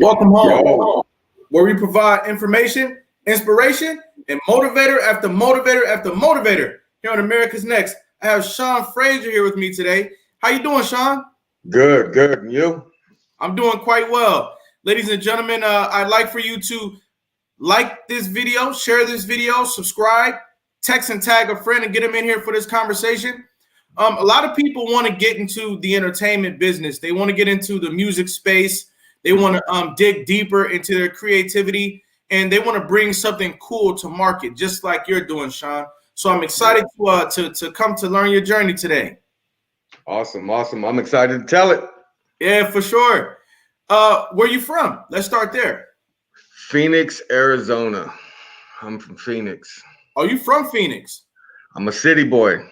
Welcome home, Yo, where we provide information, inspiration, and motivator after motivator after motivator. Here on America's Next, I have Sean Frazier here with me today. How you doing, Sean? good, good. And you? I'm doing quite well. Ladies and gentlemen, I'd like for you to like this video, share this video, subscribe, text and tag a friend and get them in here for this conversation. A lot of people want to get into the entertainment business. They want to get into the music space. They want to dig deeper into their creativity, and they want to bring something cool to market, just like you're doing, Sean. So I'm excited to come to learn your journey today. Awesome, awesome. I'm excited to tell it. Yeah, for sure. Where you from? Let's start there. Phoenix, Arizona. I'm from Phoenix. Are you from Phoenix? I'm a city boy.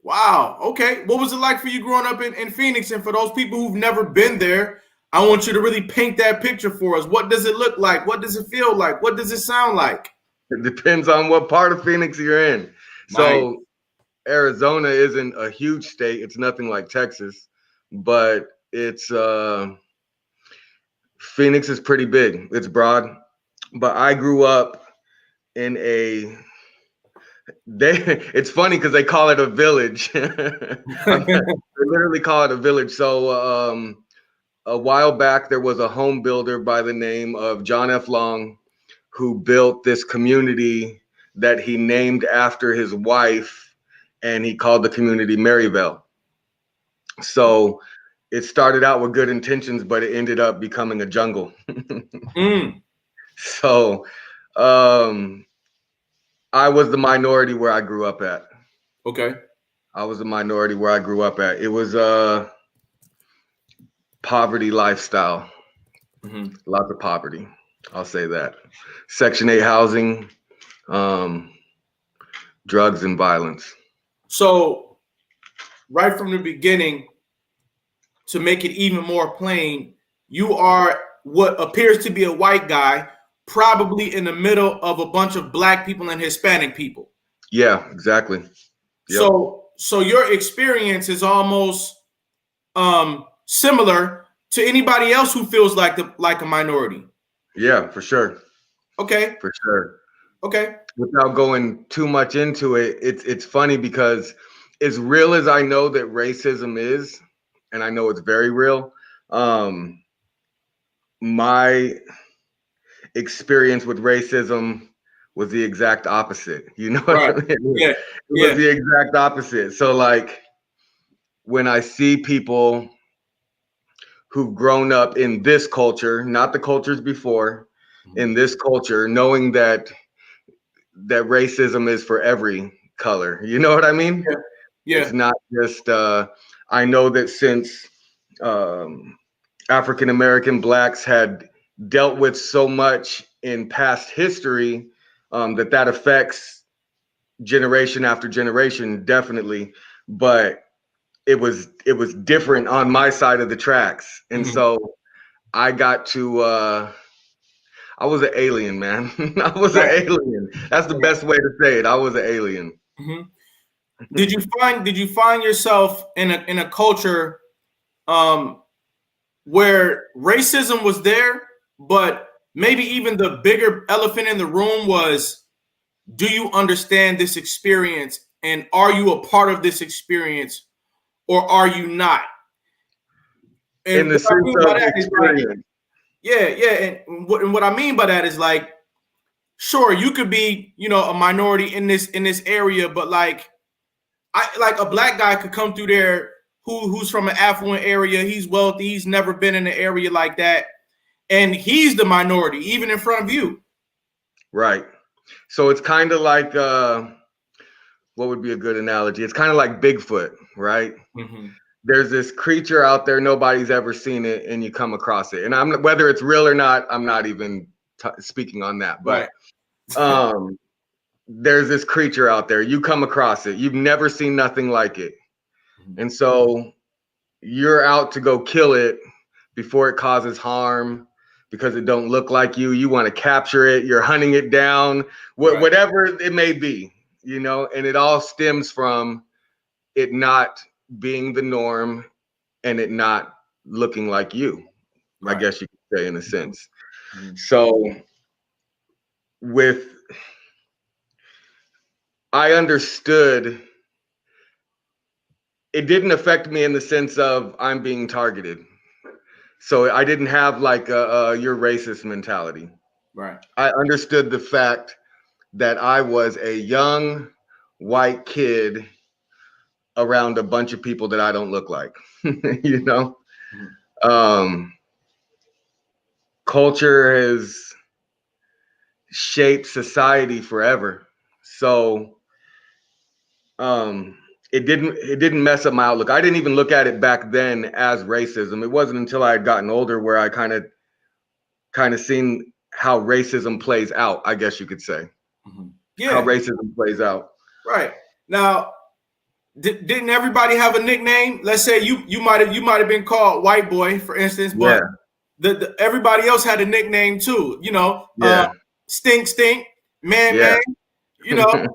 Wow. Okay. What was it like for you growing up in Phoenix? And for those people who've never been there, I want you to really paint that picture for us. What does it look like? What does it feel like? What does it sound like? It depends on what part of Phoenix you're in. So Arizona isn't a huge state. It's nothing like Texas, but it's Phoenix is pretty big. It's broad. But I grew up in it's funny because they call it a village. They literally call it a village. So a while back, there was a home builder by the name of John F. Long who built this community that he named after his wife, and he called the community Maryvale. So it started out with good intentions, but it ended up becoming a jungle. So I was the minority where I grew up at. Okay. I was the minority where I grew up at. It was poverty lifestyle. Lots of poverty. I'll say that. Section 8 housing, drugs and violence. So right from the beginning, to make it even more plain, you are what appears to be a white guy, probably in the middle of a bunch of black people and Hispanic people. Yeah, exactly. Yep. So your experience is almost similar to anybody else who feels like a minority. Yeah, for sure. Okay. For sure. Okay. Without going too much into it, it's funny because as real as I know that racism is, and I know it's very real, my experience with racism was the exact opposite. You know what I mean? Yeah. It was the exact opposite. So like when I see people who've grown up in this culture, not the cultures before, in this culture, knowing that racism is for every color. You know what I mean? Yeah. It's not just I know that since African American blacks had dealt with so much in past history, that affects generation after generation, definitely. But it was different on my side of the tracks, and so I got to. I was an alien, man. I was an alien. That's the best way to say it. I was an alien. Did you find yourself in a culture where racism was there, but maybe even the bigger elephant in the room was, do you understand this experience, and are you a part of this experience, or are you not? And in the sense of experience. And what I mean by that is like, sure, you could be, a minority in this area, but like a black guy could come through there who's from an affluent area, he's wealthy, he's never been in an area like that, and he's the minority, even in front of you. Right. So it's kind of like what would be a good analogy? It's kind of like Bigfoot, right? There's this creature out there, nobody's ever seen it, and you come across it. And whether it's real or not, I'm not even speaking on that. But there's this creature out there, you come across it, you've never seen nothing like it, and so you're out to go kill it before it causes harm because it don't look like you. You want to capture it, you're hunting it down, whatever it may be, and it all stems from it not being the norm and it not looking like you. I guess you could say, in a sense. Mm-hmm. So I understood it didn't affect me in the sense of I'm being targeted. So I didn't have like a you're racist mentality. Right. I understood the fact that I was a young white kid around a bunch of people that I don't look like, you know? Mm-hmm. Culture has shaped society forever. So it didn't mess up my outlook. I didn't even look at it back then as racism. It wasn't until I had gotten older where I kind of seen how racism plays out, I guess you could say. Mm-hmm. How Yeah. racism plays out. Right. Now, didn't everybody have a nickname? Let's say you might have been called White Boy, for instance, Yeah, but everybody else had a nickname too. You know, yeah, Stink, yeah, Man. You know,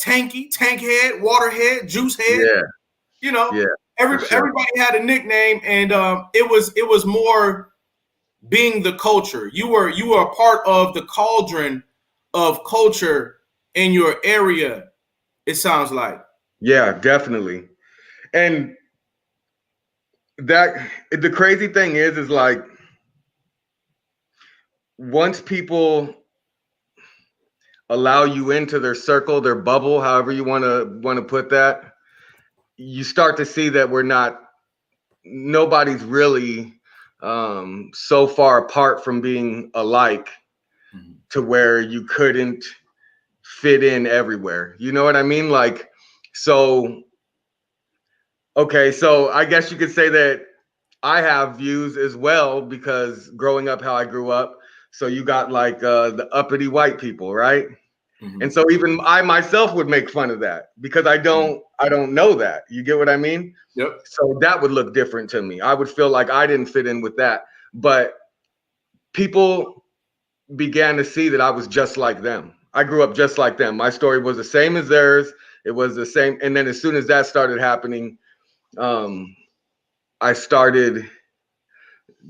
Tanky, Tank Head, Water Head, Juice Head. yeah, You know, yeah, for sure. everybody had a nickname, and it was more being the culture. You were a part of the cauldron of culture in your area. It sounds like. Yeah, definitely. And that the crazy thing is like once people allow you into their circle, their bubble, however you want to put that, you start to see that nobody's really so far apart from being alike Mm-hmm. to where you couldn't fit in everywhere. You know what I mean? Like, so okay, so I guess you could say that I have views as well because growing up how I grew up. So you got like the uppity white people, right? Mm-hmm. And so even I myself would make fun of that because I don't know that. You get what I mean? Yep. So that would look different to me. I would feel like I didn't fit in with that. But people began to see that I was just like them. I grew up just like them. My story was the same as theirs. It was the same. And then as soon as that started happening, um, I started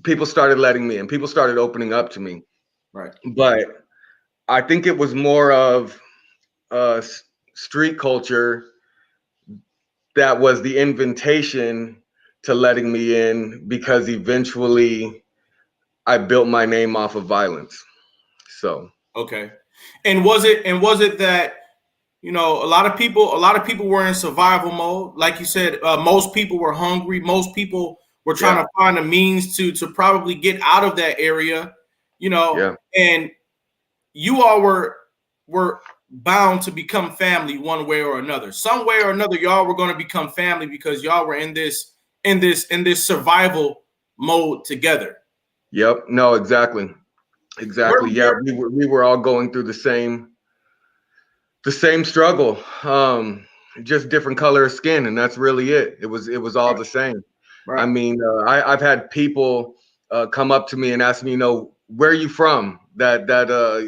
people started letting me in. People started opening up to me. Right. But I think it was more of uh, street culture that was the invitation to letting me in because eventually I built my name off of violence. So Okay. And was it that, you know, a lot of people were in survival mode. Like you said, most people were hungry. Most people were trying yeah, to find a means to probably get out of that area, you know, yeah, and you all were bound to become family one way or another. Some way or another, y'all were going to become family because y'all were in this survival mode together. yep. No, exactly, Where exactly. was Yeah, your we were all going through the same struggle. Just different color of skin, and that's really it. It was all right, the same. I right. mean, I've had people come up to me and ask me, where are you from? That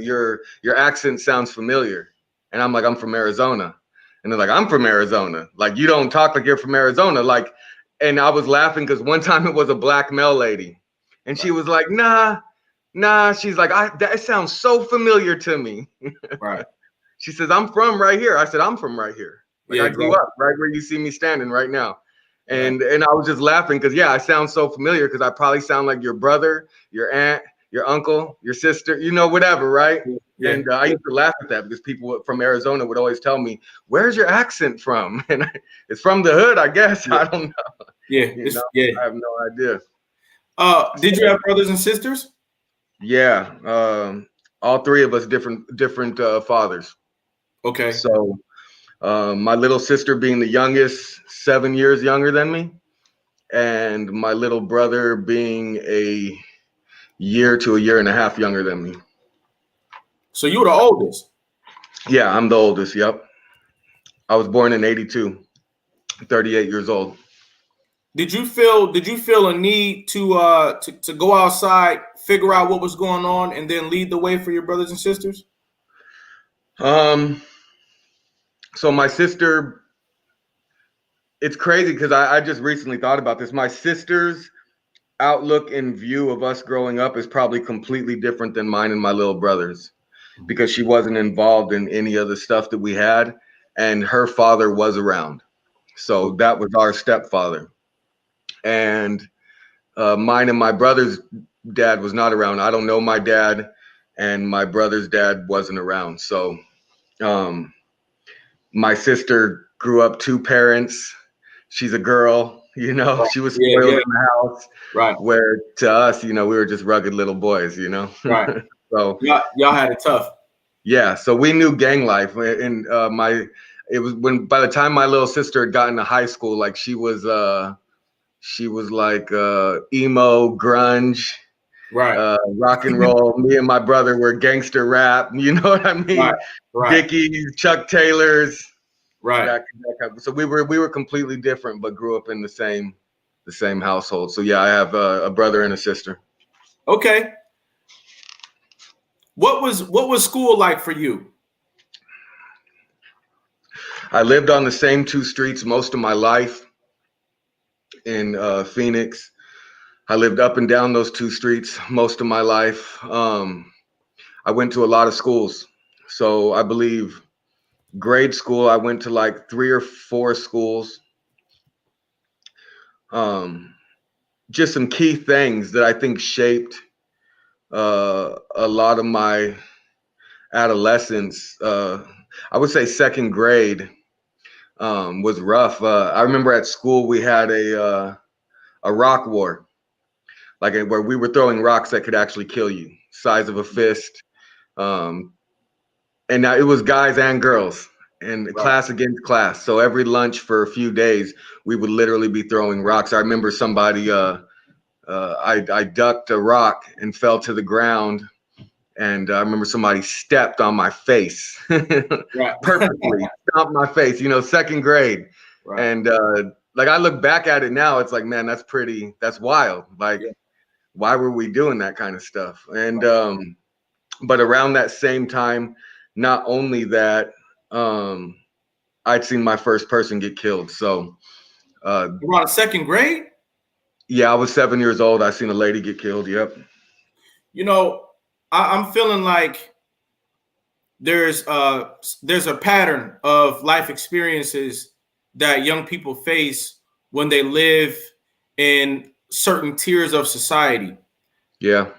your accent sounds familiar, and I'm like, I'm from Arizona, and they're like, I'm from Arizona. Like you don't talk like you're from Arizona, like. And I was laughing because one time it was a black male lady, and she was like, nah. She's like, that sounds so familiar to me. Right. She says, I'm from right here. I said, I'm from right here. Like Yeah, I grew exactly. up right where you see me standing right now. Right. And I was just laughing because yeah, I sound so familiar because I probably sound like your brother, your aunt, your uncle, your sister, whatever, right? Yeah. And I used to laugh at that because people from Arizona would always tell me, "Where's your accent from?" And it's from the hood, I guess. Yeah. I don't know. Yeah. It's yeah. I have no idea. Did you have brothers and sisters? Yeah, all three of us different fathers. Okay. So my little sister being the youngest, 7 years younger than me, and my little brother being a year to a year and a half younger than me. So you were the oldest. Yeah, I'm the oldest. Yep. I was born in 82, 38 years old. Did you feel a need to go outside, figure out what was going on, and then lead the way for your brothers and sisters? Um, so my sister, it's crazy because I just recently thought about this. My sisters outlook and view of us growing up is probably completely different than mine and my little brother's, because she wasn't involved in any of the stuff that we had, and her father was around. So that was our stepfather. And mine and my brother's dad was not around. I don't know my dad, and my brother's dad wasn't around. So my sister grew up two parents. She's a girl, you know, she was spoiled in the house. Right. Where to us, you know, we were just rugged little boys, you know. Right. So y'all had it tough. Yeah, so we knew gang life, and it was when by the time my little sister had gotten to high school, like she was like emo, grunge, right, rock and roll. Me and my brother were gangster rap. You know what I mean? Right. Dickies, Chuck Taylors. Right. That kind of, so we were completely different, but grew up in the same household. So yeah, I have a brother and a sister. Okay. What was school like for you? I lived on the same two streets most of my life in Phoenix. I lived up and down those two streets most of my life. I went to a lot of schools. So I believe grade school, I went to like 3 or 4 schools. Just some key things that I think shaped a lot of my adolescence. I would say second grade was rough. I remember at school we had a rock war, like where we were throwing rocks that could actually kill you, size of a fist. And now it was guys and girls, and class against class. So every lunch for a few days, we would literally be throwing rocks. I remember somebody, I ducked a rock and fell to the ground. And I remember somebody stepped on my face, perfectly stomped my face, you know, second grade. Right. And like I look back at it now, it's like, man, that's wild. Like, why were we doing that kind of stuff? And but around that same time, not only that, I'd seen my first person get killed. So around second grade? Yeah, I was 7 years old. I seen a lady get killed. Yep. You know, I'm feeling like there's a pattern of life experiences that young people face when they live in certain tiers of society. Yeah.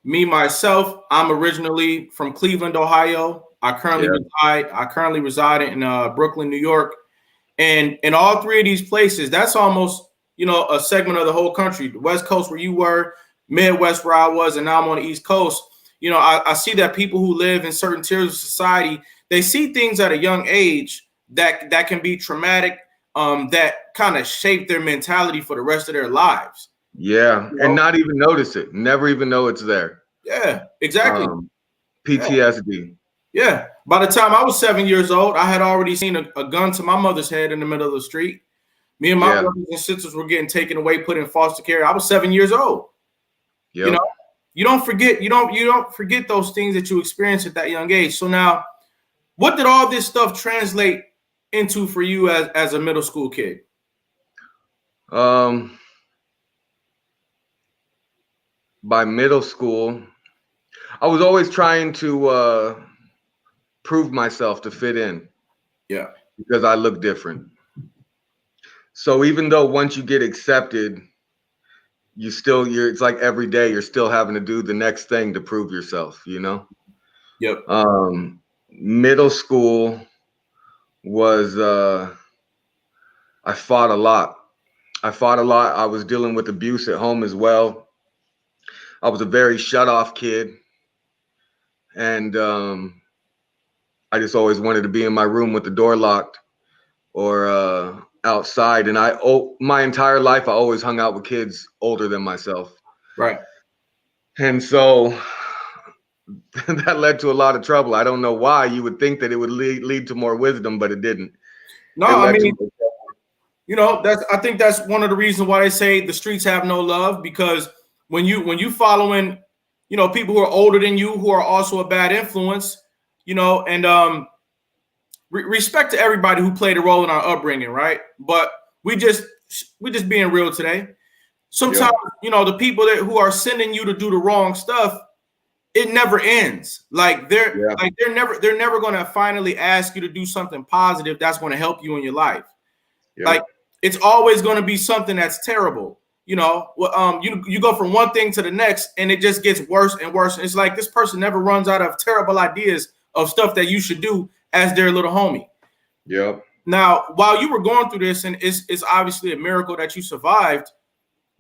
Me, myself, I'm originally from Cleveland, Ohio. I currently reside in Brooklyn, New York. And in all three of these places, that's almost, you know, a segment of the whole country. The West Coast where you were, Midwest where I was, and now I'm on the East Coast. You know, I see that people who live in certain tiers of society, they see things at a young age that can be traumatic, that kind of shape their mentality for the rest of their lives. Yeah, you know? And not even notice it. Never even know it's there. Yeah, exactly. PTSD. Yeah. By the time I was 7 years old, I had already seen a gun to my mother's head in the middle of the street. Me and my brothers and sisters were getting taken away, put in foster care. I was 7 years old. Yep. You know, you don't forget those things that you experienced at that young age. So now, what did all this stuff translate into for you as a middle school kid? By middle school, I was always trying to prove myself to fit in. Yeah. Because I look different. So even though once you get accepted, it's like every day you're still having to do the next thing to prove yourself, you know? Yep. Middle school was I fought a lot. I was dealing with abuse at home as well. I was a very shut off kid. And I just always wanted to be in my room with the door locked or outside. And my entire life, I always hung out with kids older than myself. Right. And so that led to a lot of trouble. I don't know why. You would think that it would lead to more wisdom, but it didn't. No, I mean, you know, I think that's one of the reasons why they say the streets have no love, because when you following, you know, people who are older than you, who are also a bad influence, you know, and respect to everybody who played a role in our upbringing, right? But we just being real today. sometimes, you know, the people who are sending you to do the wrong stuff, it never ends. Like they're never going to finally ask you to do something positive that's going to help you in your life. Like it's always going to be something that's terrible. You know, you go from one thing to the next, and it just gets worse and worse. It's like this person never runs out of terrible ideas of stuff that you should do as their little homie. Yep. Now, while you were going through this, and it's obviously a miracle that you survived,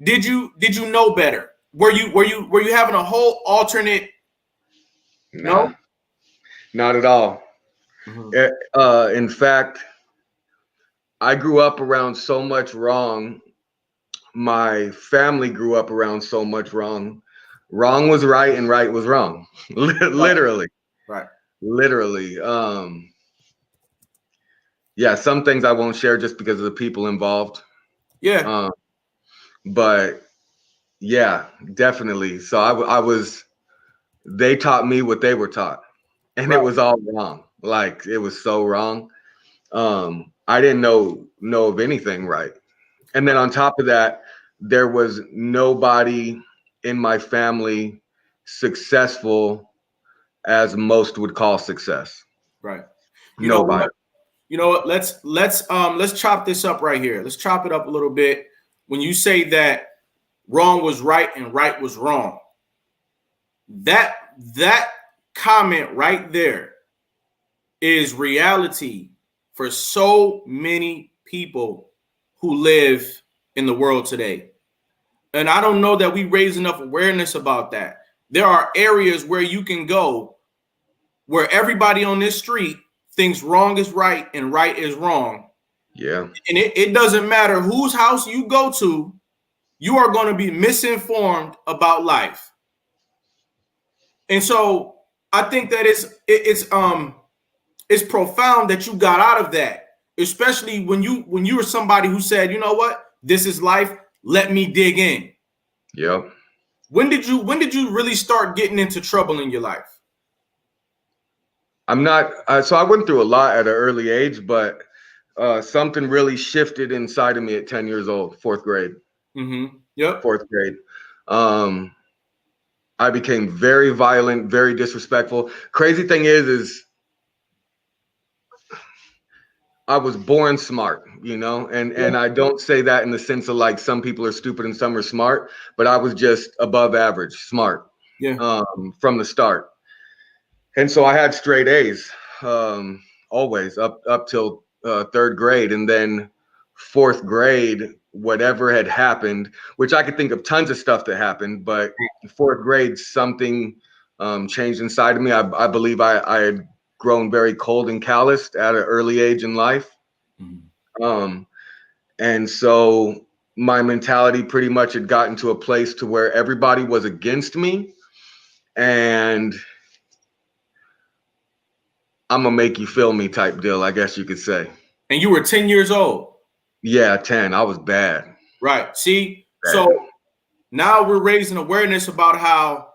did you know better? Were you having a whole alternate? No, not at all. Mm-hmm. In fact, I grew up around so much wrong. My family grew up around so much wrong. Wrong was right and right was wrong. Literally. Right. Literally. Yeah, some things I won't share just because of the people involved. Yeah. But yeah, definitely. So I was, they taught me what they were taught, and it was all wrong. Like it was so wrong. I didn't know of anything right. And then on top of that, there was nobody in my family successful as most would call success. Right. Nobody. You know what? Let's chop this up right here. Let's chop it up a little bit. When you say that wrong was right and right was wrong, that comment right there is reality for so many people who live in the world today. And I don't know that we raise enough awareness about that. There are areas where you can go where everybody on this street thinks wrong is right and right is wrong. Yeah. And it doesn't matter whose house you go to, you are going to be misinformed about life. And so I think that it's profound that you got out of that, especially when you were somebody who said, you know what, this is life. Let me dig in. Yep. When did you really start getting into trouble in your life? I'm not. So I went through a lot at an early age, but something really shifted inside of me at 10 years old, fourth grade. Mm-hmm. Yep. Fourth grade. I became very violent, very disrespectful. Crazy thing is I was born smart, you know, and I don't say that in the sense of like some people are stupid and some are smart, but I was just above average smart. Yeah. From the start. And so I had straight A's always up till third grade. And then fourth grade, whatever had happened, which I could think of tons of stuff that happened, but fourth grade, something changed inside of me. I believe I had grown very cold and calloused at an early age in life. Mm-hmm. And so my mentality pretty much had gotten to a place to where everybody was against me. And I'm gonna make you feel me type deal, I guess you could say. And you were 10 years old. Yeah, 10. I was bad. Right. See, so now we're raising awareness about how,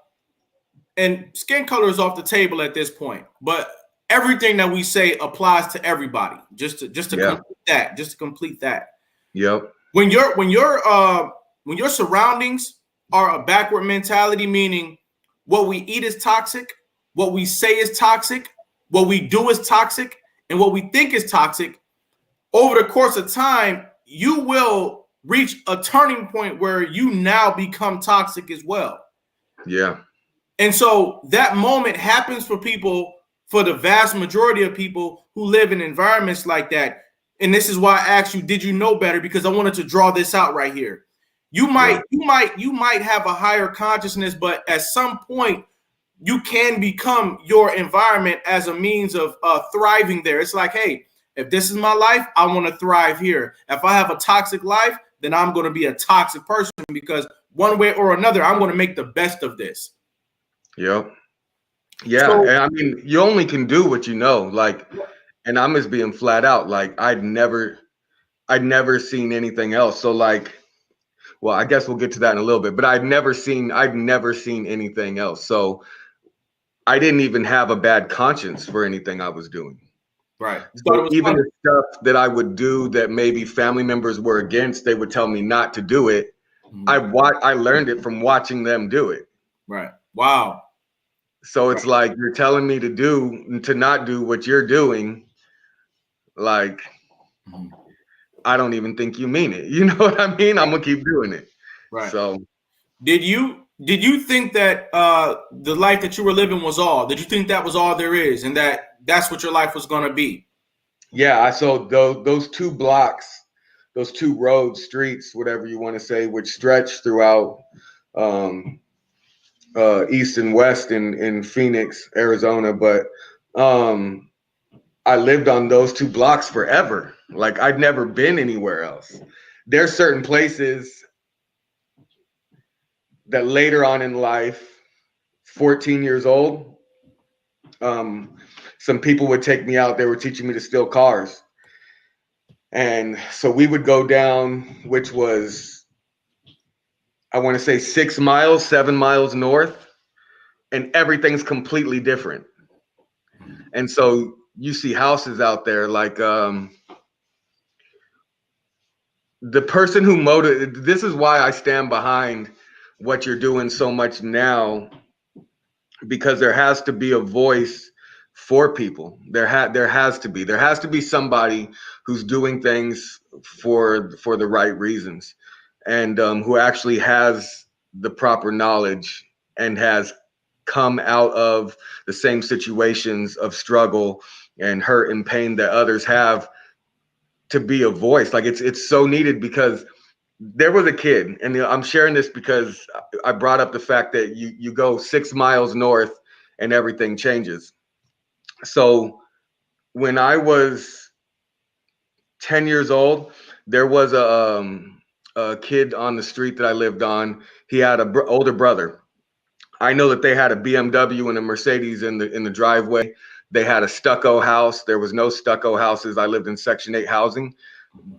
and skin color is off the table at this point, but everything that we say applies to everybody. Just to complete that. Yep. When your surroundings are a backward mentality, meaning what we eat is toxic, what we say is toxic, what we do is toxic, and what we think is toxic, over the course of time, you will reach a turning point where you now become toxic as well. Yeah. And so that moment happens for people, for the vast majority of people who live in environments like that. And this is why I asked you, did you know better? Because I wanted to draw this out right here. You might have a higher consciousness, but at some point, you can become your environment as a means of thriving there. It's like, hey, if this is my life, I want to thrive here. If I have a toxic life, then I'm going to be a toxic person because one way or another, I'm going to make the best of this. Yep. Yeah. So, and I mean, you only can do what you know. Like, and I'm just being flat out. Like, I'd never seen anything else. So like, well, I guess we'll get to that in a little bit, but I'd never seen anything else. So I didn't even have a bad conscience for anything I was doing. Right. So even the stuff that I would do that maybe family members were against, they would tell me not to do it. I learned it from watching them do it. Right. Wow. So it's like you're telling me to not do what you're doing. Like, I don't even think you mean it. You know what I mean? I'm gonna keep doing it. Right. So did you think that the life that you were living was all? Did you think that was all there is, and that's what your life was going to be? yeah, I saw those 2 blocks, those 2 roads, streets, whatever you want to say, which stretch throughout east and west in Phoenix, Arizona. But I lived on those 2 blocks forever. Like, I'd never been anywhere else. There's certain places that later on in life, 14 years old, some people would take me out. They were teaching me to steal cars. And so we would go down, which was, I want to say 6 miles, 7 miles north, and everything's completely different. And so you see houses out there like the person who motivated. This is why I stand behind what you're doing so much now, because there has to be a voice for people. There has to be somebody who's doing things for the right reasons, and who actually has the proper knowledge and has come out of the same situations of struggle and hurt and pain that others have, to be a voice. Like, it's so needed, because there was a kid, and I'm sharing this because I brought up the fact that you go 6 miles north and everything changes. So when I was 10 years old, there was a kid on the street that I lived on. He had an older brother. I know that they had a BMW and a Mercedes in the driveway. They had a stucco house. There was no stucco houses. I lived in Section 8 housing.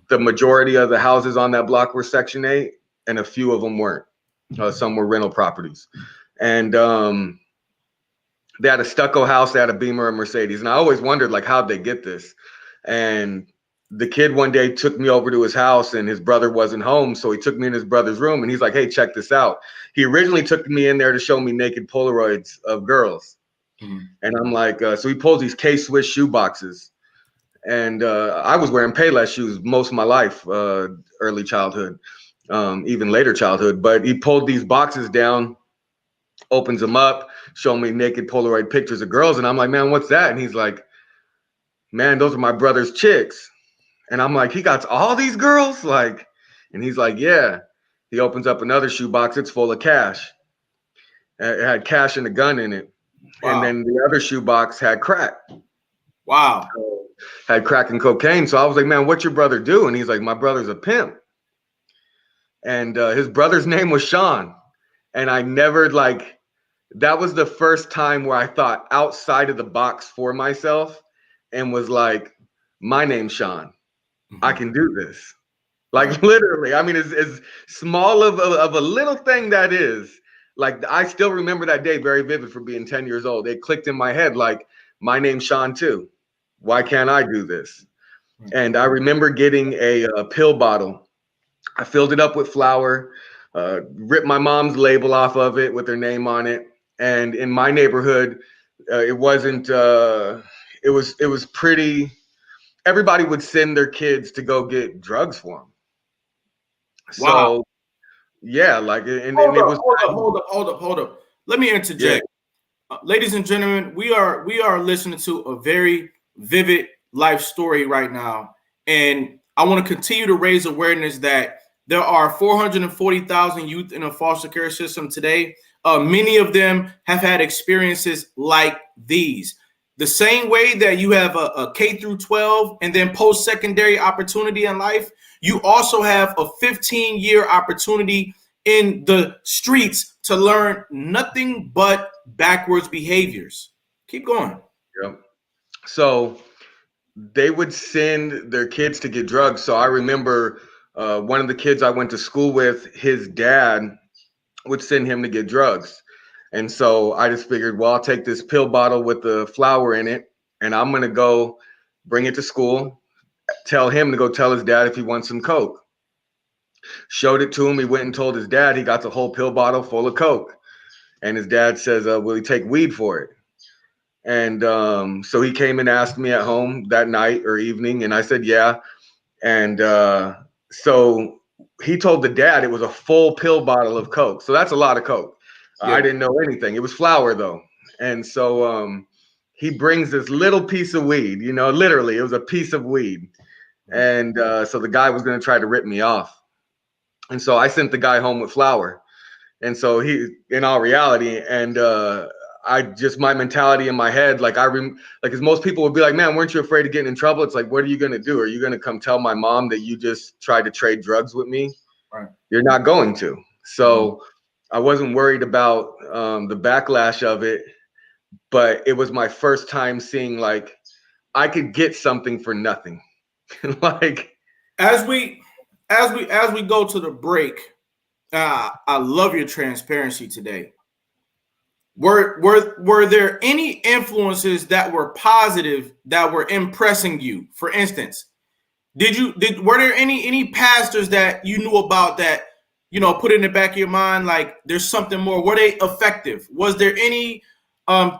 The majority of the houses on that block were Section 8, and a few of them weren't. Some were rental properties. And they had a stucco house, they had a Beamer and Mercedes. And I always wondered, like, how'd they get this? And the kid one day took me over to his house, and his brother wasn't home. So he took me in his brother's room, and he's like, hey, check this out. He originally took me in there to show me naked Polaroids of girls. And I'm like, so he pulls these K-Swiss shoe boxes. And I was wearing Payless shoes most of my life, early childhood, even later childhood. But he pulled these boxes down, opens them up, showing me naked Polaroid pictures of girls. And I'm like, man, what's that? And he's like, man, those are my brother's chicks. And I'm like, he got all these girls? Like, and he's like, yeah. He opens up another shoebox. It's full of cash. It had cash and a gun in it. Wow. And then the other shoebox had crack. Wow. Had crack and cocaine. So I was like, man, what's your brother do? And he's like, my brother's a pimp. And his brother's name was Sean. And I never, like, that was the first time where I thought outside of the box for myself and was like, my name's Sean. I can do this. Like, literally. I mean, as small of a little thing that is, like, I still remember that day very vivid for being 10 years old. It clicked in my head, like, my name's Sean too. Why can't I do this? And I remember getting a pill bottle. I filled it up with flour, ripped my mom's label off of it with her name on it. And in my neighborhood, it wasn't, it was pretty, everybody would send their kids to go get drugs for them. Wow. So, yeah, like, and hold it up, was. Hold up. Let me interject. Yeah. Ladies and gentlemen, we are listening to a very vivid life story right now. And I want to continue to raise awareness that there are 440,000 youth in a foster care system today. Many of them have had experiences like these. The same way that you have a K through 12 and then post-secondary opportunity in life, you also have a 15-year opportunity in the streets to learn nothing but backwards behaviors. Keep going. Yep. So they would send their kids to get drugs. So I remember one of the kids I went to school with, his dad would send him to get drugs. And so I just figured, well, I'll take this pill bottle with the flour in it, and I'm going to go bring it to school, tell him to go tell his dad if he wants some Coke. Showed it to him. He went and told his dad he got the whole pill bottle full of coke. And his dad says, will he take weed for it? And so he came and asked me at home that night or evening, and I said, yeah. And so he told the dad it was a full pill bottle of coke. So that's a lot of coke. Yeah. I didn't know anything. It was flour, though. And so he brings this little piece of weed, you know, literally, it was a piece of weed. And so the guy was going to try to rip me off. And so I sent the guy home with flour. And so he, in all reality, and my mentality in my head, like as most people would be like, man, weren't you afraid of getting in trouble? It's like, what are you going to do? Are you going to come tell my mom that you just tried to trade drugs with me? Right. You're not going to. So I wasn't worried about the backlash of it, but it was my first time seeing like I could get something for nothing. Like as we go to the break, I love your transparency today. Were there any influences that were positive that were impressing you? For instance, were there any pastors that you knew about that, you know, put in the back of your mind like there's something more? Were they effective? Was there any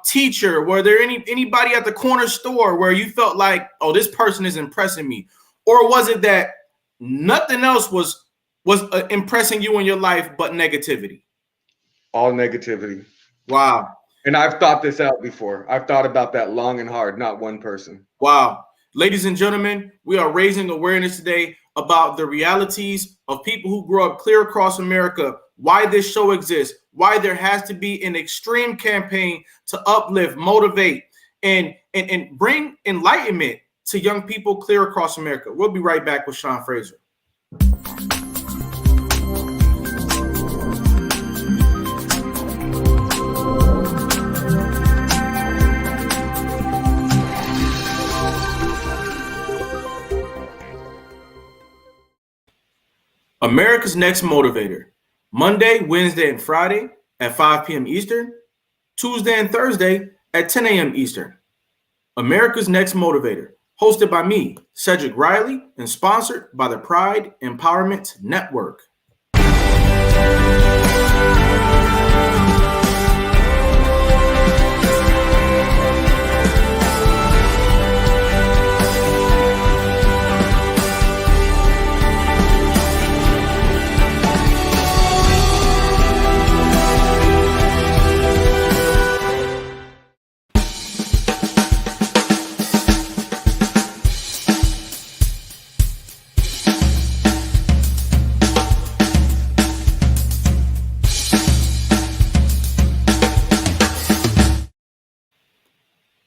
teacher? Were there anybody at the corner store where you felt like, oh, this person is impressing me? Or was it that nothing else was impressing you in your life but negativity? all negativity. Wow. And I've thought this out before. I've thought about that long and hard, not one person. Wow. Ladies and gentlemen, we are raising awareness today about the realities of people who grew up clear across America, why this show exists, why there has to be an extreme campaign to uplift, motivate, and bring enlightenment to young people clear across America. We'll be right back with Sean Frazier. America's Next Motivator, Monday, Wednesday, and Friday at 5 p.m. Eastern, Tuesday and Thursday at 10 a.m. Eastern. America's Next Motivator, hosted by me, Cedric Riley, and sponsored by the Pride Empowerment Network.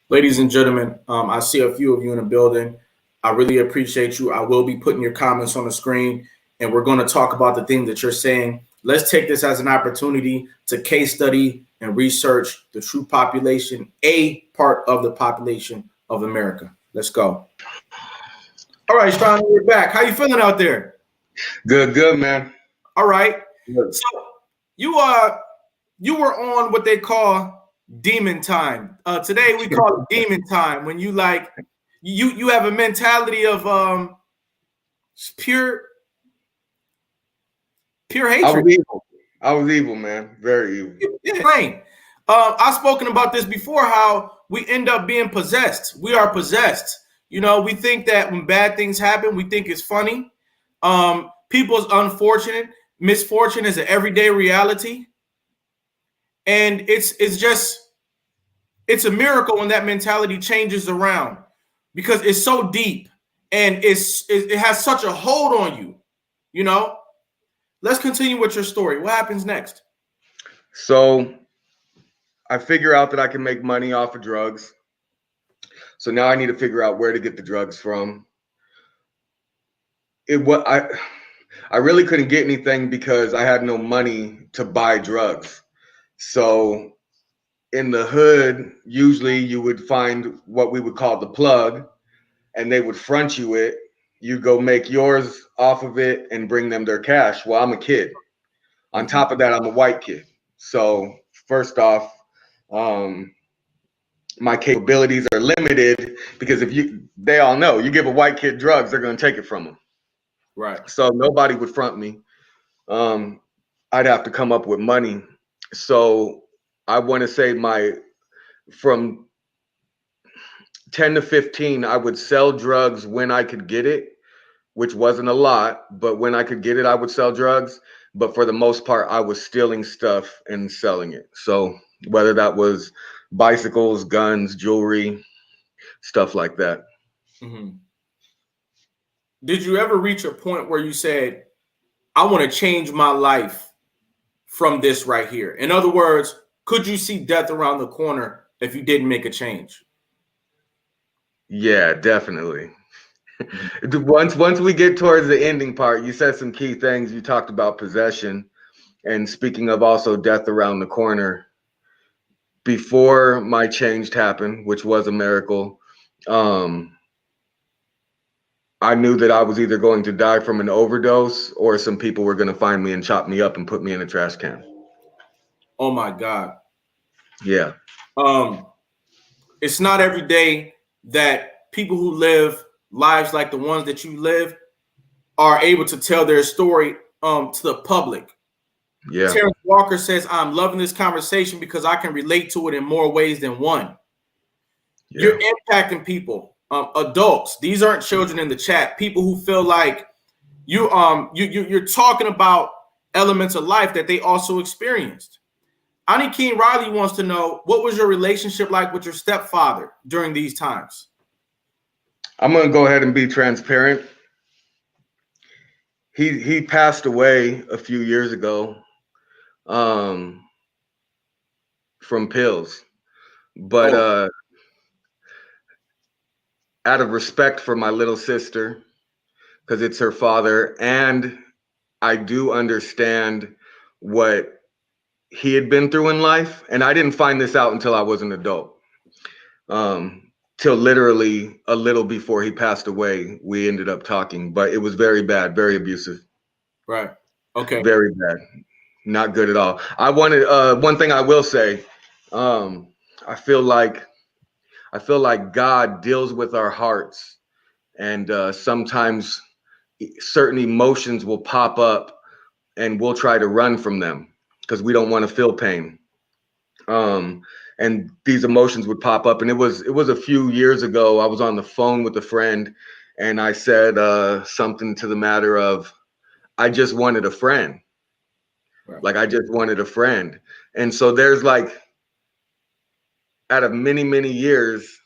Ladies and gentlemen, I see a few of you in the building. I really appreciate you. I will be putting your comments on the screen, and we're going to talk about the things that you're saying. Let's take this as an opportunity to case study and research the true population, a part of the population of America. Let's go. All right, Sean, we're back. How you feeling out there? Good, man. All right. Good. So you were on what they call demon time. Today we call it demon time when you like you have a mentality of pure hatred. I was evil, man. Very evil. Yeah. I've spoken about this before, how we end up being possessed. We are possessed. You know, we think that when bad things happen, we think it's funny. People's misfortune is an everyday reality. And it's a miracle when that mentality changes around, because it's so deep and it has such a hold on you, you know. Let's continue with your story. What happens next? So I figure out that I can make money off of drugs. So now I need to figure out where to get the drugs from. I really couldn't get anything because I had no money to buy drugs. So in the hood, usually you would find what we would call the plug, and they would front you it. You go make yours off of it and bring them their cash. Well, I'm a kid. On top of that, I'm a white kid. So first off, my capabilities are limited, because they all know you give a white kid drugs, they're going to take it from them. Right. So nobody would front me. I'd have to come up with money. So I want to say from 10 to 15, I would sell drugs when I could get it, which wasn't a lot, but when I could get it, I would sell drugs. But for the most part, I was stealing stuff and selling it. So whether that was bicycles, guns, jewelry, stuff like that. Mm-hmm. Did you ever reach a point where you said, I want to change my life from this right here? In other words, could you see death around the corner if you didn't make a change? Yeah, definitely. Once we get towards the ending part, you said some key things. You talked about possession, and speaking of also death around the corner. Before my change happened, which was a miracle, I knew that I was either going to die from an overdose or some people were going to find me and chop me up and put me in a trash can. Oh my God. Yeah. It's not every day that people who live lives like the ones that you live are able to tell their story to the public. Yeah. Terrence Walker says, I'm loving this conversation because I can relate to it in more ways than one. Yeah. You're impacting people, adults. These aren't children in the chat. People who feel like you're talking about elements of life that they also experienced. Ani Keene Riley wants to know, what was your relationship like with your stepfather during these times? I'm going to go ahead and be transparent. He passed away a few years ago from pills. But out of respect for my little sister, because it's her father, and I do understand what he had been through in life, and I didn't find this out until I was an adult. Till literally a little before he passed away, we ended up talking, but it was very bad, very abusive. Right. Okay. Very bad. Not good at all. I wanted one thing I will say, I feel like God deals with our hearts, and sometimes certain emotions will pop up and we'll try to run from them because we don't want to feel pain. And these emotions would pop up, and it was a few years ago. I was on the phone with a friend, and I said something to the matter of, I just wanted a friend. Right. Like, I just wanted a friend. And so there's like, out of many, many years,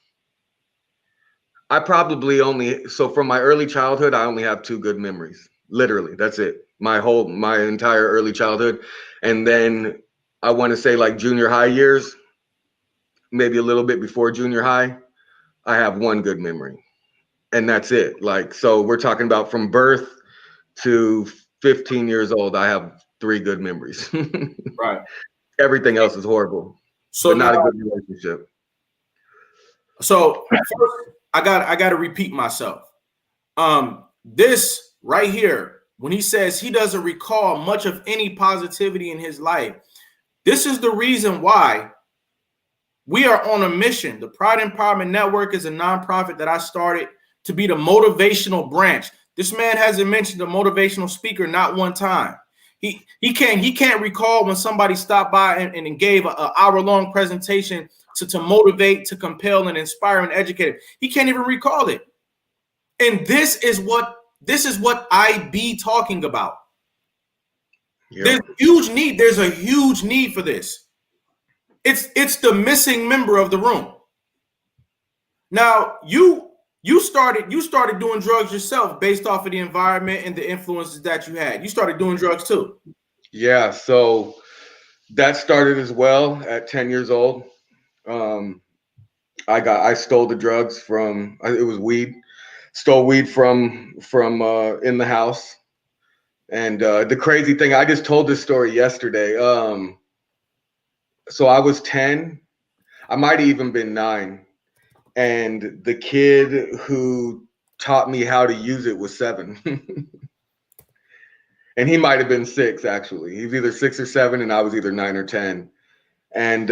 I probably only, so from my early childhood, I only have 2 good memories. Literally, that's it. My entire early childhood. And then I want to say like junior high years, maybe a little bit before junior high, I have 1 good memory. And that's it. Like, so we're talking about from birth to 15 years old, I have 3 good memories. Right. Everything else is horrible, So but not now, a good relationship. so first, I got to repeat myself. This right here, when he says he doesn't recall much of any positivity in his life, this is the reason why we are on a mission. The Pride Empowerment Network is a nonprofit that I started to be the motivational branch. This man hasn't mentioned a motivational speaker not one time. He can't recall when somebody stopped by and gave an hour-long presentation to motivate, to compel, and inspire and educate. He can't even recall it. And this is what I be talking about. Yep. There's a huge need. There's a huge need for this. It's the missing member of the room. Now, you started doing drugs yourself based off of the environment and the influences that you had. You started doing drugs too. Yeah, so that started as well at 10 years old. I stole the drugs from, it was weed. Stole weed from in the house. And the crazy thing, I just told this story yesterday. So I was 10. I might have even been 9. And the kid who taught me how to use it was 7. And he might have been 6, actually. He was either 6 or 7, and I was either 9 or 10. And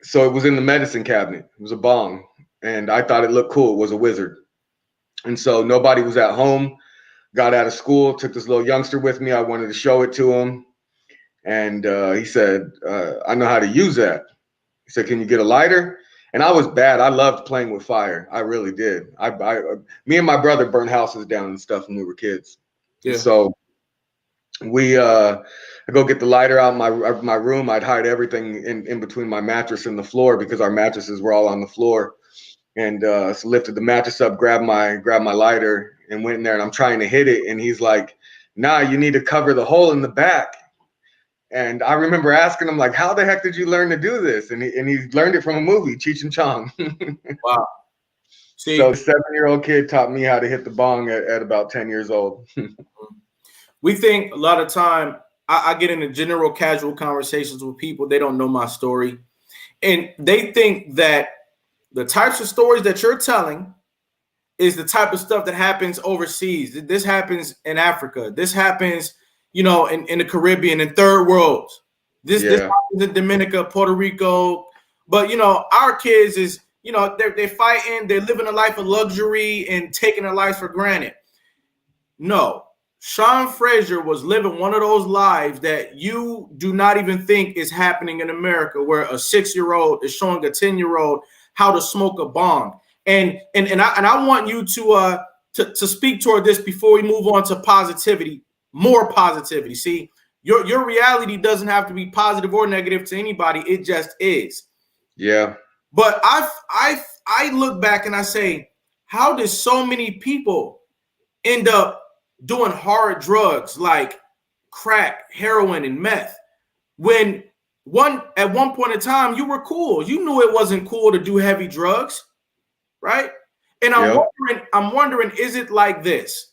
so it was in the medicine cabinet. It was a bong. And I thought it looked cool. It was a wizard. And so nobody was at home. got out of school, took this little youngster with me. I wanted to show it to him. And he said, I know how to use that. He said, can you get a lighter? And I was bad. I loved playing with fire. I really did. Me and my brother burned houses down and stuff when we were kids. Yeah. And so I go get the lighter out of my room. I'd hide everything in between my mattress and the floor because our mattresses were all on the floor. And so lifted the mattress up, grabbed my lighter, and went in there. And I'm trying to hit it, and he's like, "Nah, you need to cover the hole in the back." And I remember asking him, like, "How the heck did you learn to do this?" And he learned it from a movie, Cheech and Chong. Wow. See, so the 7-year-old kid taught me how to hit the bong at about 10 years old. We think a lot of time I get into general casual conversations with people. They don't know my story. And they think that the types of stories that you're telling is the type of stuff that happens overseas. This happens in Africa. This happens, in the Caribbean and third world. This happens in Dominica, Puerto Rico. But, our kids is, they're fighting. They're living a life of luxury and taking their lives for granted. No. Sean Frazier was living one of those lives that you do not even think is happening in America, where a 6-year-old is showing a 10-year-old how to smoke a bong. And I want you to speak toward this before we move on to positivity, more positivity. See, your reality doesn't have to be positive or negative to anybody. It just is. Yeah. But I look back and I say, how did so many people end up doing hard drugs like crack, heroin, and meth when at one point in time you were cool? You knew it wasn't cool to do heavy drugs, right? And I'm wondering, is it like this?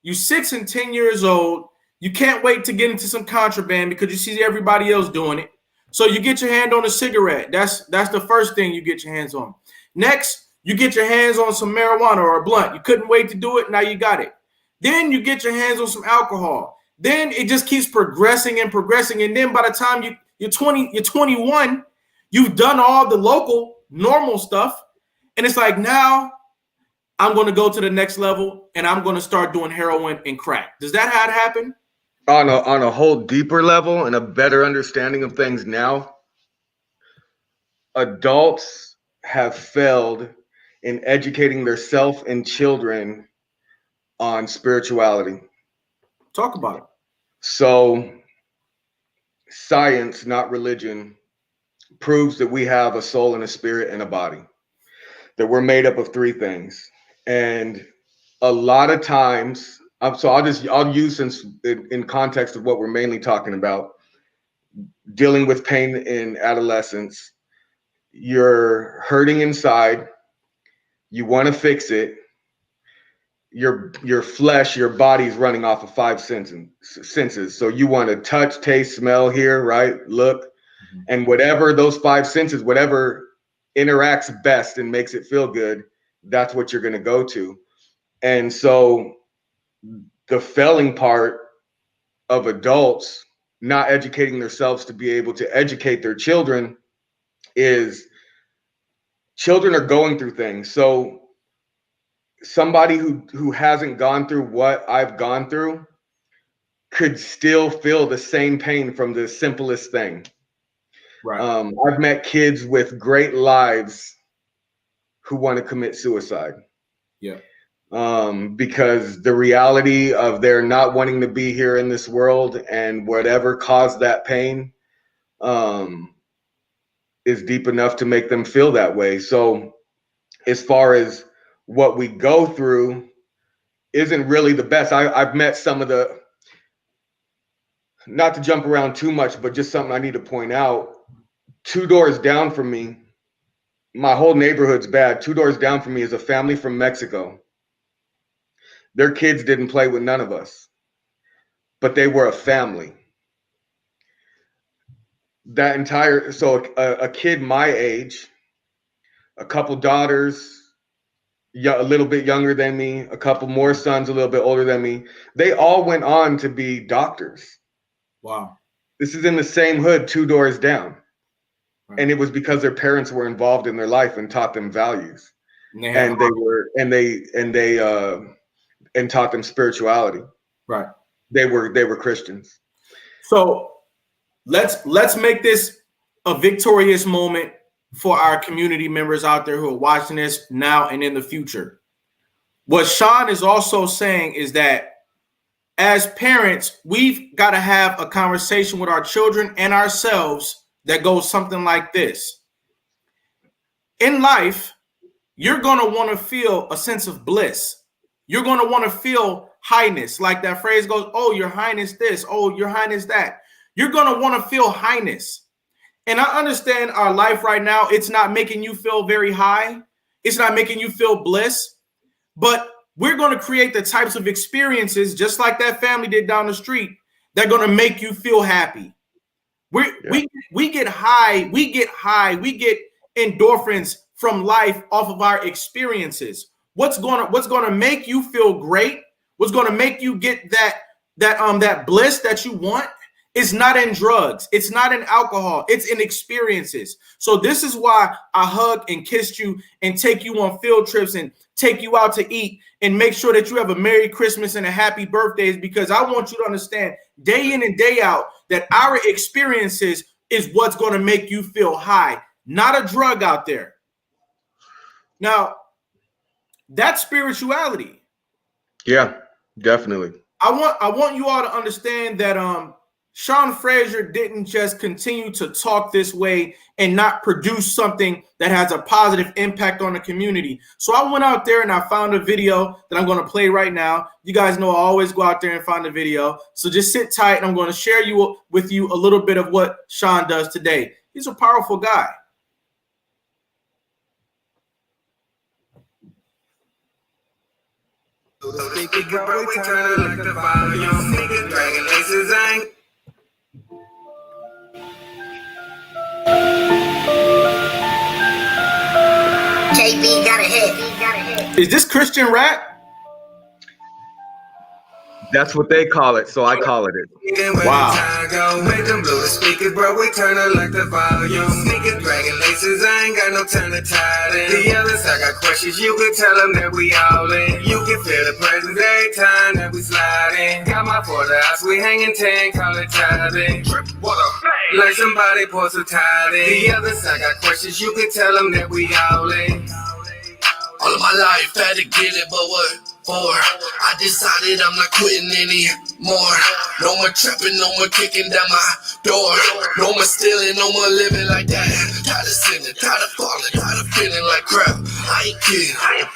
You 6 and 10 years old, you can't wait to get into some contraband because you see everybody else doing it. So you get your hand on a cigarette. That's the first thing you get your hands on. Next, you get your hands on some marijuana or a blunt. You couldn't wait to do it. Now you got it. Then you get your hands on some alcohol. Then it just keeps progressing and progressing. And then by the time you're 21, you've done all the local normal stuff. And it's like, now I'm going to go to the next level and I'm going to start doing heroin and crack. Does that how it happen? On a whole deeper level and a better understanding of things now, adults have failed in educating themselves and children on spirituality. Talk about it. So science, not religion, proves that we have a soul and a spirit and a body, that we're made up of 3 things. And a lot of times, I'll use, since in context of what we're mainly talking about, dealing with pain in adolescence, you're hurting inside, you want to fix it, your flesh, your body's running off of 5 senses. So you want to touch, taste, smell, hear, right? Look, and whatever those 5 senses, whatever interacts best and makes it feel good, that's what you're going to go to. And so the failing part of adults not educating themselves to be able to educate their children is children are going through things. So somebody who hasn't gone through what I've gone through could still feel the same pain from the simplest thing. Right. I've met kids with great lives who want to commit suicide. Yeah. Because the reality of their not wanting to be here in this world and whatever caused that pain is deep enough to make them feel that way. So as far as what we go through isn't really the best. I've met some of the, not to jump around too much, but just something I need to point out. 2 doors down from me, my whole neighborhood's bad. 2 doors down from me is a family from Mexico. Their kids didn't play with none of us, but they were a family. So a kid my age, a couple daughters, a little bit younger than me, a couple more sons a little bit older than me, they all went on to be doctors. Wow. This is in the same hood 2 doors down. Right. And it was because their parents were involved in their life and taught them values. And and taught them spirituality. Right. They were Christians. So let's make this a victorious moment for our community members out there who are watching this now and in the future. What Sean is also saying is that as parents, we've got to have a conversation with our children and ourselves that goes something like this. In life, you're going to want to feel a sense of bliss. You're going to want to feel highness. Like that phrase goes, oh, your highness this, oh, your highness that. You're going to want to feel highness. And I understand our life right now, it's not making you feel very high. It's not making you feel bliss. But we're going to create the types of experiences, just like that family did down the street, that are going to make you feel happy. We get high, we get endorphins from life off of our experiences. What's going to make you feel great? What's going to make you get that bliss that you want? It's not in drugs. It's not in alcohol. It's in experiences. So this is why I hug and kiss you and take you on field trips and take you out to eat and make sure that you have a Merry Christmas and a happy birthdays, because I want you to understand day in and day out that our experiences is what's going to make you feel high, not a drug out there. Now, that's spirituality. Yeah, definitely. I want you all to understand that Sean Frazier didn't just continue to talk this way and not produce something that has a positive impact on the community. So I went out there and I found a video that I'm going to play right now. You guys know I always go out there and find a video. So just sit tight and I'm going to share with you a little bit of what Sean does today. He's a powerful guy. KB got a hit. Is this Christian rap? That's what they call it, so I call it it. Wow. Make them blow the speakers, bro. We turn it like the volume. Sneakers, dragging laces. I ain't got no time to tie them. The others, I got questions. You can tell them that we all in. You can feel the presence every time that we slide in. Got my for the house. We hanging 10, call it tithing. What up? Like somebody pour some tide in. The others, I got questions. You can tell them that we all in. All of my life had to get it, but what for? I decided I'm not quitting anymore. No more trapping, no more kicking down my door. No more stealing, no more living like that. Tired of sinning, tired of falling, tired of feeling like crap. I ain't kidding, I ain't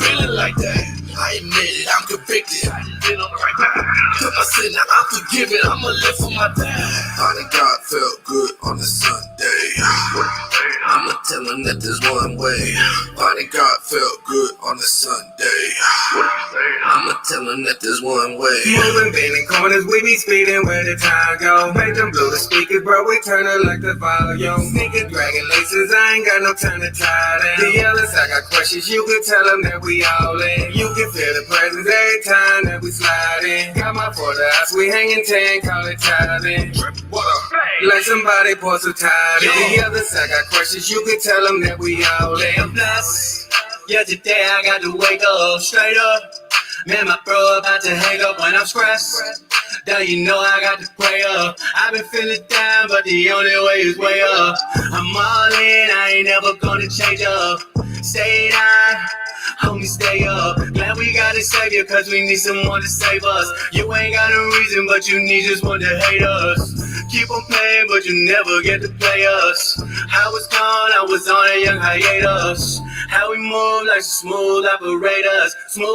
feeling like that. I admit it, I'm convicted. Cause my sin, now I'm forgiven. I'ma live for my dad. Finding God felt good on a Sunday. I'ma tell him that there's one way. Finding God felt good on a Sunday. I'ma tell him that there's one way. Moving, bending corners, we be speeding where the time go. Make them blow the speakers, bro. We turn it like the volume. Sneakers, dragging laces. I ain't got no time to tie them. The others, I got questions. You can tell them that we all in. You can feel the presence every time that we slide in. Got my for the house. We hanging 10, call it tithing. What up? Like somebody pour some tide in. The others, I got questions. You can tell them that we all in. Yeah, today I got to wake up straight up. Man, my bro about to hang up when I'm stressed. Now you know I got to pray up. I've been feeling down, but the only way is way up. I'm all in, I ain't never gonna change up. Stay down, homie, stay up. Glad we got a savior, cause we need someone to save us. You ain't got no reason, but you need just one to hate us. Keep on playing, but you never get to play us. I was gone, I was on a young hiatus. How we move like smooth operators. Smooth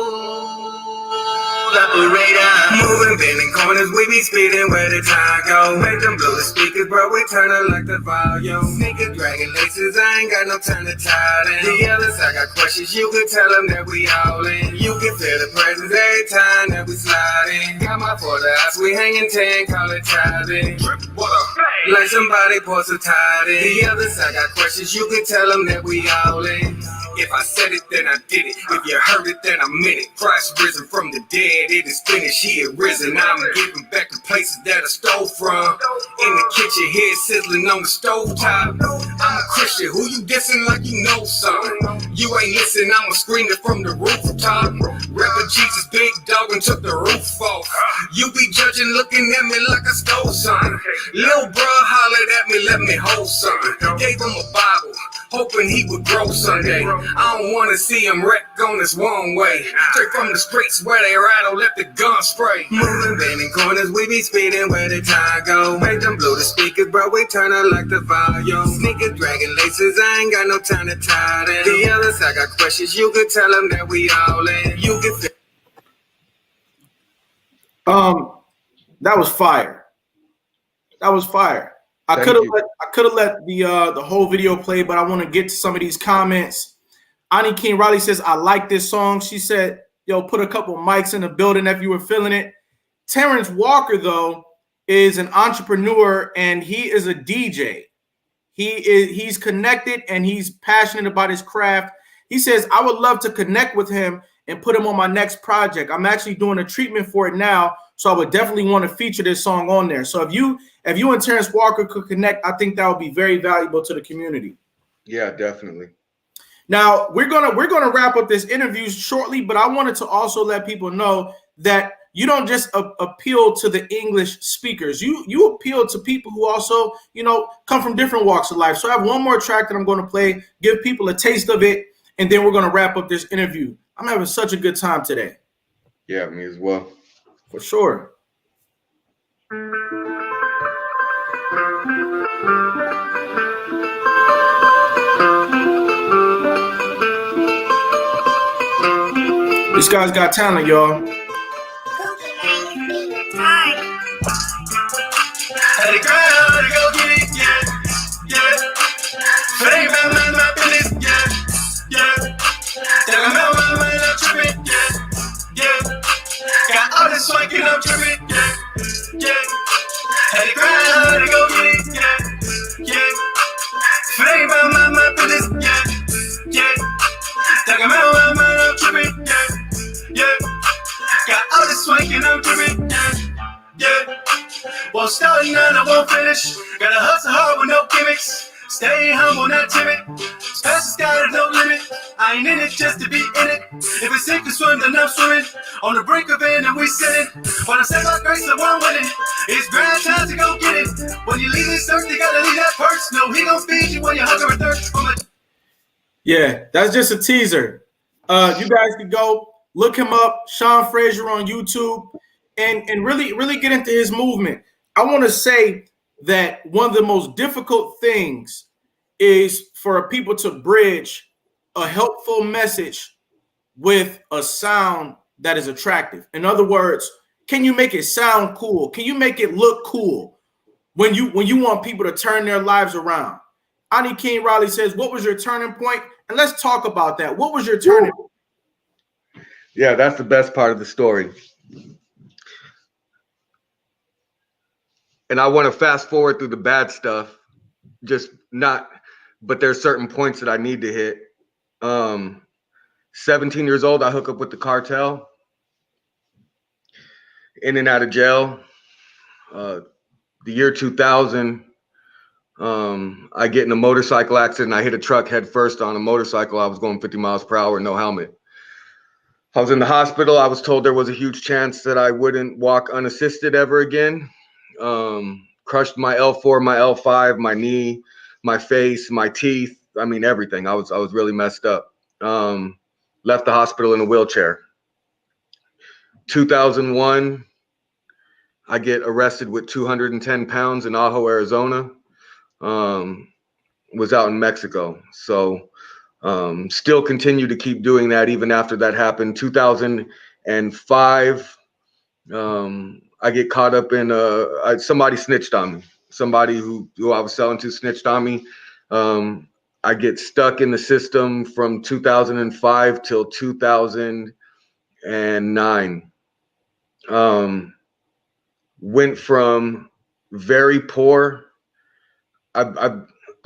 operator. Moving, bending corners, we be speeding where the time go. Make them blow the speakers, bro. We turn it like the volume. Sneakers, dragging laces. I ain't got no time to tie them. The others, I got questions. You can tell them that we all in. You can feel the presence every time that we slide in. Got my for the house. We hanging 10, call it tithing. What up? Like somebody pour some tide in. The others, I got questions. You can tell them that we all in. If I said it, then I did it. If you heard it, then I meant it. Christ risen from the dead, it is finished. He had risen. I'm giving back the places that I stole from. In the kitchen, head sizzling on the stovetop. I'm a Christian, who you dissing like you know something? You ain't listen, I'ma scream it from the rooftop. Rapper Jesus, big dog, and took the roof off. You be judging, looking at me like I stole something. Lil' bruh hollered at me, let me hold something. Gave him a Bible, hoping he would grow someday. I don't wanna see him wreck on this one way. Straight from the streets where they rattle, let the gun spray. Moving, bending corners, we be speeding where the time go. Make them blow the speakers, bro, we turn up like the volume. Sneakers, dragging laces, I ain't got no time to tie them. The others, I got questions, you could tell them that we all in. You can feel. That was fire. That was fire. I could have let the whole video play, but I want to get to some of these comments. Ani King Riley says, I like this song. She said, yo, put a couple mics in the building if you were feeling it. Terrence Walker, though, is an entrepreneur and he is a DJ. He's connected and he's passionate about his craft. He says, I would love to connect with him and put him on my next project. I'm actually doing a treatment for it now, so I would definitely want to feature this song on there. So if you and Terrence Walker could connect, I think that would be very valuable to the community. Yeah, definitely. Now we're gonna wrap up this interview shortly, but I wanted to also let people know that you don't just appeal to the English speakers. You appeal to people who also, come from different walks of life. So I have one more track that I'm going to play, give people a taste of it, and then we're going to wrap up this interview. I'm having such a good time today. Yeah, me as well. For sure. This guy's got talent, y'all. Had to grind to go get it, yeah. But ain't about my business, yeah. Tell them about my mind, I'm tripping, yeah. Got all this swanking, I'm tripping, yeah. Had to grind to go get it, yeah. But ain't about my business, yeah. Tell them about my mind, I'm tripping, yeah. Got all this swanking, I'm tripping, yeah. Won't start none, I won't finish. Gotta hustle hard with no gimmicks. Stay humble, not timid. Past the sky, there's no limit. I ain't in it just to be in it. If it's sink or swim, then I'm swimming. On the brink of it, and we sinning. When I say my grace, I won't win it. It's grind time to go get it. When you leave this earth, you gotta leave that purse. No, he gon' feed you when you're hungry or thirst. Yeah, that's just a teaser. You guys can go look him up, Sean Frazier on YouTube, and really get into his movement. I want to say that one of the most difficult things is for people to bridge a helpful message with a sound that is attractive. In other words, can you make it sound cool? Can you make it look cool when you want people to turn their lives around? Ani King Riley says, what was your turning point? And let's talk about that. What was your turning point? Yeah, that's the best part of the story. And I want to fast forward through the bad stuff, but there's certain points that I need to hit. 17 years old, I hook up with the cartel, in and out of jail. The year 2000, I get in a motorcycle accident. I hit a truck head first on a motorcycle. I was going 50 miles per hour, no helmet. I was in the hospital. I was told there was a huge chance that I wouldn't walk unassisted ever again. Crushed my L4, my L5, my knee, my face, my teeth. I mean, everything. I was really messed up. Left the hospital in a wheelchair. 2001, I get arrested with 210 pounds in Ajo, Arizona. Was out in Mexico. So still continue to keep doing that even after that happened. 2005, I get caught up in somebody snitched on me. Somebody who I was selling to snitched on me. I get stuck in the system from 2005 till 2009. Went from very poor. I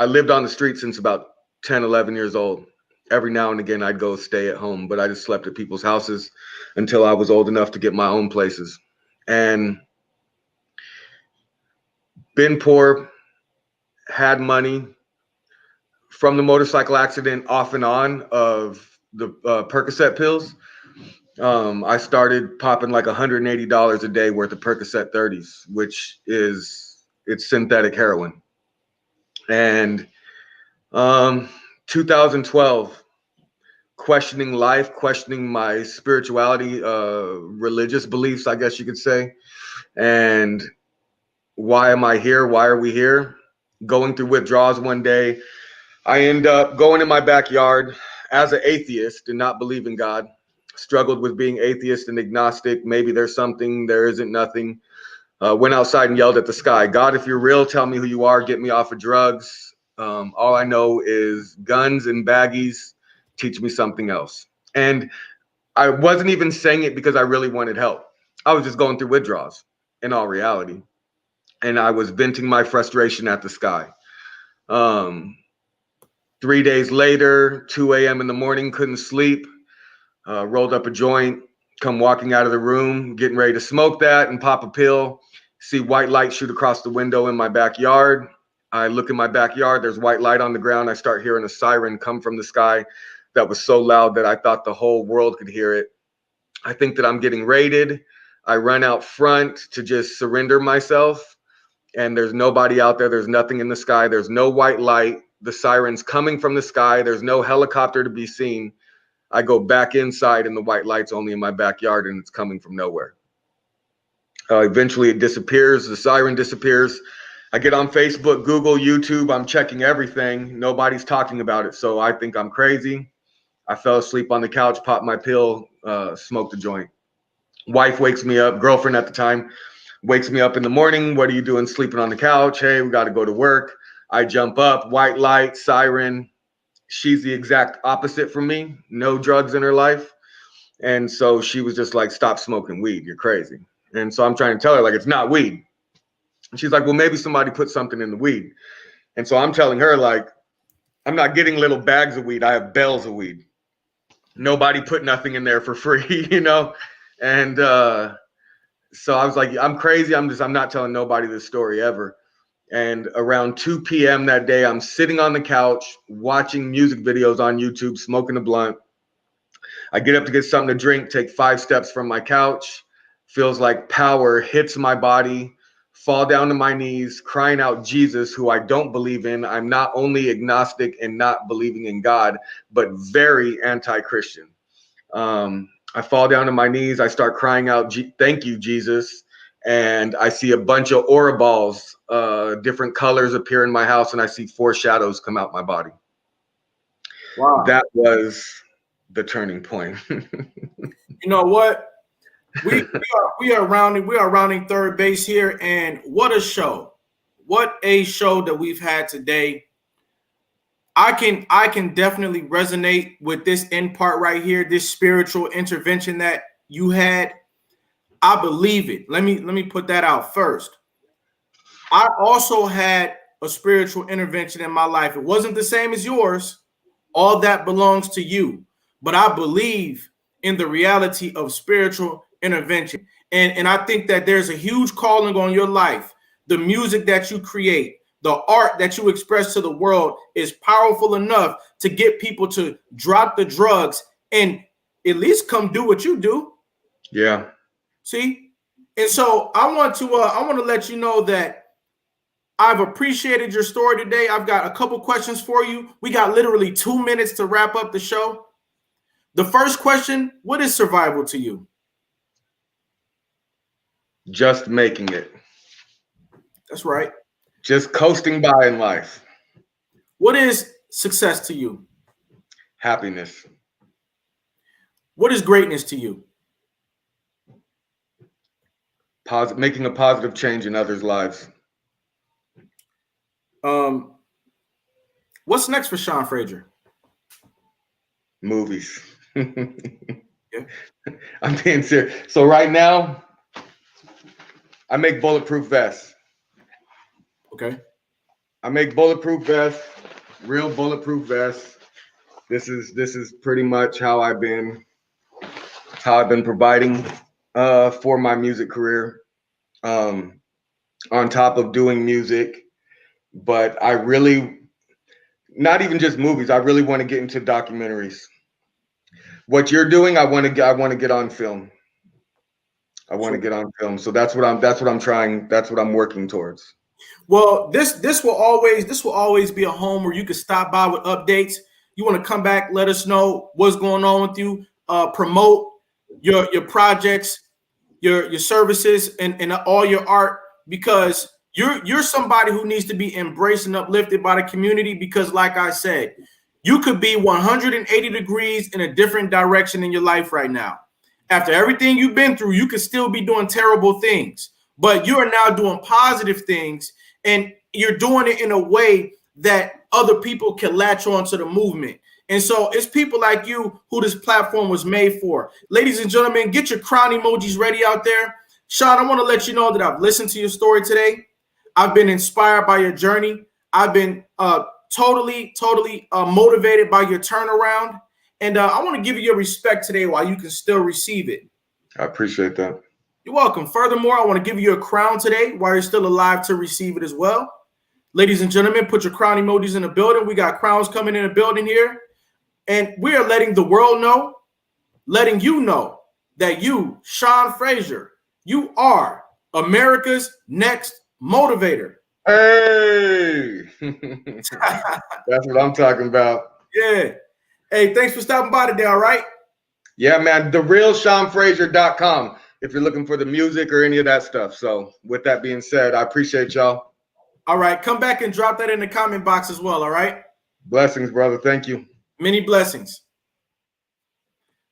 lived on the street since about 10, 11 years old. Every now and again, I'd go stay at home, but I just slept at people's houses until I was old enough to get my own places. And been poor, had money, from the motorcycle accident off and on of the Percocet pills. I started popping like $180 a day worth of Percocet 30s, which it's synthetic heroin. And 2012, questioning life, questioning my spirituality, religious beliefs, I guess you could say. And why am I here? Why are we here? Going through withdrawals one day, I end up going in my backyard as an atheist and not believe in God. Struggled with being atheist and agnostic. Maybe there's something, there isn't nothing. Went outside and yelled at the sky, God, if you're real, tell me who you are. Get me off of drugs. All I know is guns and baggies. Teach me something else. And I wasn't even saying it because I really wanted help. I was just going through withdrawals in all reality. And I was venting my frustration at the sky. 3 days later, 2 a.m. in the morning, couldn't sleep, rolled up a joint, come walking out of the room, getting ready to smoke that and pop a pill, see white light shoot across the window in my backyard. I look in my backyard, there's white light on the ground. I start hearing a siren come from the sky that was so loud that I thought the whole world could hear it. I think that I'm getting raided. I run out front to just surrender myself, and there's nobody out there. There's nothing in the sky. There's no white light. The siren's coming from the sky. There's no helicopter to be seen. I go back inside and the white light's only in my backyard and it's coming from nowhere. Eventually it disappears. The siren disappears. I get on Facebook, Google, YouTube. I'm checking everything. Nobody's talking about it. So I think I'm crazy. I fell asleep on the couch, popped my pill, smoked a joint. Wife wakes me up, girlfriend at the time, wakes me up in the morning. What are you doing sleeping on the couch? Hey, we got to go to work. I jump up, white light, siren. She's the exact opposite from me. No drugs in her life. And so she was just like, stop smoking weed. You're crazy. And so I'm trying to tell her, like, it's not weed. And she's like, well, maybe somebody put something in the weed. And so I'm telling her, like, I'm not getting little bags of weed. I have bales of weed. Nobody put nothing in there for free, you know? And so I was like, I'm crazy. I'm not telling nobody this story ever. And around 2 p.m. that day, I'm sitting on the couch watching music videos on YouTube, smoking a blunt. I get up to get something to drink, take 5 steps from my couch. Feels like power hits my body, fall down to my knees, crying out Jesus, who I don't believe in. I'm not only agnostic and not believing in God, but very anti-Christian. I fall down to my knees. I start crying out, thank you, Jesus. And I see a bunch of aura balls, different colors appear in my house, and I see 4 shadows come out my body. Wow. That was the turning point. You know what? We are rounding third base here, and what a show. What a show that we've had today. I can definitely resonate with this end part right here, this spiritual intervention that you had. I believe it. Let me put that out first. I also had a spiritual intervention in my life. It wasn't the same as yours. All that belongs to you. But I believe in the reality of spiritual intervention. And I think that there's a huge calling on your life. The music that you create, the art that you express to the world is powerful enough to get people to drop the drugs and at least come do what you do. Yeah. See? And so I want to let you know that I've appreciated your story today. I've got a couple questions for you. We got literally 2 minutes to wrap up the show. The first question, what is survival to you? Just making it. That's right. Just coasting by in life. What is success to you? Happiness. What is greatness to you? Making a positive change in others' lives. What's next for Sean Frazier? Movies. Yeah. I'm being serious. So right now, I make bulletproof vests. Okay. I make bulletproof vests, real bulletproof vests. This is pretty much how I've been providing for my music career. On top of doing music, but I really, not even just movies. I really want to get into documentaries. What you're doing, I want to get on film. I want to get on film. So that's what I'm trying. That's what I'm working towards. Well, this will always be a home where you can stop by with updates. You want to come back, let us know what's going on with you, promote your projects, your services, and all your art, because you're somebody who needs to be embraced and uplifted by the community, because like I said, you could be 180 degrees in a different direction in your life right now. After everything you've been through, you could still be doing terrible things, but you are now doing positive things, and you're doing it in a way that other people can latch on to the movement. And so it's people like you who this platform was made for. Ladies and gentlemen, get your crown emojis ready out there. Sean, I want to let you know that I've listened to your story today. I've been inspired by your journey. I've been totally motivated by your turnaround. And I want to give you your respect today while you can still receive it. I appreciate that. You're welcome. Furthermore, I want to give you a crown today while you're still alive to receive it as well. Ladies and gentlemen, put your crown emojis in the building. We got crowns coming in the building here. And we are letting the world know, letting you know that you, Sean Frazier, you are America's next motivator. Hey, that's what I'm talking about. Yeah. Hey, thanks for stopping by today, all right? Yeah, man, therealseanfrazier.com if you're looking for the music or any of that stuff. So with that being said, I appreciate y'all. All right, come back and drop that in the comment box as well, all right? Blessings, brother. Thank you. Many blessings.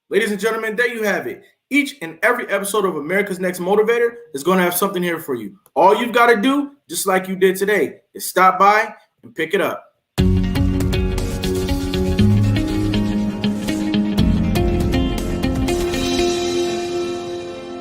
Ladies and gentlemen, there you have it. Each and every episode of America's Next Motivator is going to have something here for you. All you've got to do, just like you did today, is stop by and pick it up.